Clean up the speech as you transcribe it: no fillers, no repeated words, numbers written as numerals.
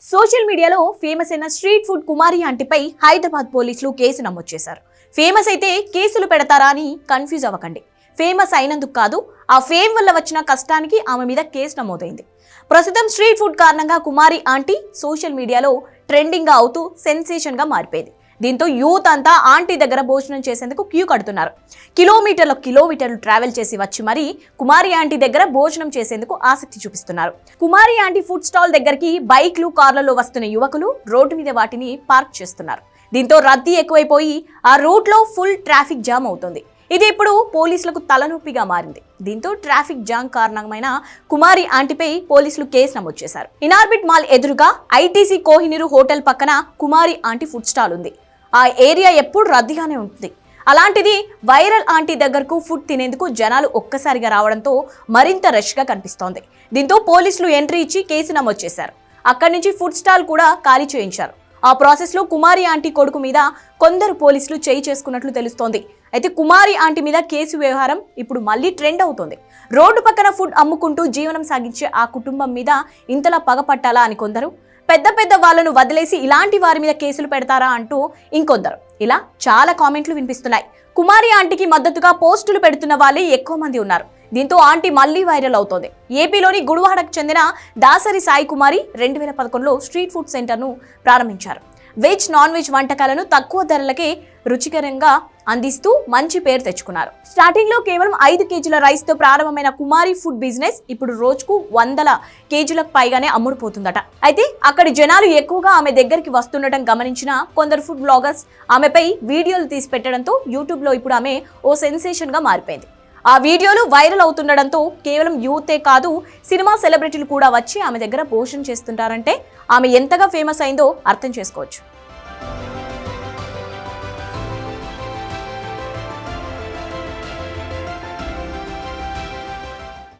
Social మీడియాలో famous అయిన street food కుమారి ఆంటీపై హైదరాబాద్ పోలీసులు కేసు నమోదు చేశారు. ఫేమస్ అయితే కేసులు పెడతారా అని కన్ఫ్యూజ్ అవ్వకండి. ఫేమస్ అయినందుకు కాదు, ఆ ఫేమ్ వల్ల వచ్చిన కష్టానికి ఆమె మీద కేసు నమోదైంది. ప్రస్తుతం స్ట్రీట్ ఫుడ్ కారణంగా కుమారి ఆంటీ సోషల్ మీడియాలో ట్రెండింగ్ గా అవుతూ సెన్సేషన్ గా మారిపోయింది. దీంతో యూత్ అంతా ఆంటీ దగ్గర భోజనం చేసేందుకు క్యూ కడుతున్నారు. కిలోమీటర్లు ట్రావెల్ చేసి వచ్చి మరీ కుమారి ఆంటీ దగ్గర భోజనం చేసేందుకు ఆసక్తి చూపిస్తున్నారు. కుమారి ఆంటీ ఫుడ్ స్టాల్ దగ్గరికి బైక్లు, కార్లలో వస్తున్న యువకులు రోడ్డు మీద వాటిని పార్క్ చేస్తున్నారు. దీంతో రద్దీ ఎక్కువైపోయి ఆ రూట్ లో ఫుల్ ట్రాఫిక్ జామ్ అవుతుంది. ఇది ఇప్పుడు పోలీసులకు తలనొప్పిగా మారింది. దీంతో ట్రాఫిక్ జామ్ కారణమైన కుమారి ఆంటీపై పోలీసులు కేసు నమోదు చేశారు. ఇనార్బిట్ మాల్ ఎదురుగా ఐటీసీ కోహినూర్ హోటల్ పక్కన కుమారి ఆంటీ ఫుడ్ స్టాల్ ఉంది. ఆ ఏరియా ఎప్పుడు రద్దీగానే ఉంటుంది. అలాంటిది వైరల్ ఆంటీ దగ్గరకు ఫుడ్ తినేందుకు జనాలు ఒక్కసారిగా రావడంతో మరింత రష్గా కనిపిస్తోంది. దీంతో పోలీసులు ఎంట్రీ ఇచ్చి కేసు నమోదు చేశారు. అక్కడి నుంచి ఫుడ్ స్టాల్ కూడా ఖాళీ చేయించారు. ఆ ప్రాసెస్ లో కుమారి ఆంటీ కొడుకు మీద కొందరు పోలీసులు చేయి చేసుకున్నట్లు తెలుస్తోంది. అయితే కుమారి ఆంటీ మీద కేసు వ్యవహారం ఇప్పుడు మళ్ళీ ట్రెండ్ అవుతోంది. రోడ్డు పక్కన ఫుడ్ అమ్ముకుంటూ జీవనం సాగించే ఆ కుటుంబం మీద ఇంతలా పగపట్టాలా అని కొందరు, పెద్ద వాళ్ళను వదిలేసి ఇలాంటి వారి మీద కేసులు పెడతారా అంటూ ఇంకొందరు, ఇలా చాలా కామెంట్లు వినిపిస్తున్నాయి. కుమారి ఆంటీకి మద్దతుగా పోస్టులు పెడుతున్న వాళ్ళే ఎక్కువ మంది ఉన్నారు. దీంతో ఆంటీ మళ్లీ వైరల్ అవుతోంది. ఏపీలోని గుడివాడకు చెందిన దాసరి సాయి కుమారి 2011లో స్ట్రీట్ ఫుడ్ సెంటర్ను ప్రారంభించారు. వెజ్, నాన్ వెజ్ వంటకాలను తక్కువ ధరలకే రుచికరంగా అందిస్తూ మంచి పేరు తెచ్చుకున్నారు. స్టార్టింగ్ లో కేవలం 5 కేజీల రైస్ తో ప్రారంభమైన కుమారి ఫుడ్ బిజినెస్ ఇప్పుడు రోజుకు 100 కేజీలకు పైగానే అమ్ముడుపోతుందట. అయితే అక్కడి జనాలు ఎక్కువగా ఆమె దగ్గరికి వస్తుండటం గమనించిన కొందరు ఫుడ్ బ్లాగర్స్ ఆమెపై వీడియోలు తీసి పెట్టడంతో యూట్యూబ్ లో ఇప్పుడు ఆమె ఓ సెన్సేషన్ గా మారిపోయింది. ఆ వీడియోలు వైరల్ అవుతుండడంతో కేవలం యూతే కాదు, సినిమా సెలబ్రిటీలు కూడా వచ్చి ఆమె దగ్గర భోజనం చేస్తుంటారంటే ఆమె ఎంతగా ఫేమస్ అయిందో అర్థం చేసుకోవచ్చు.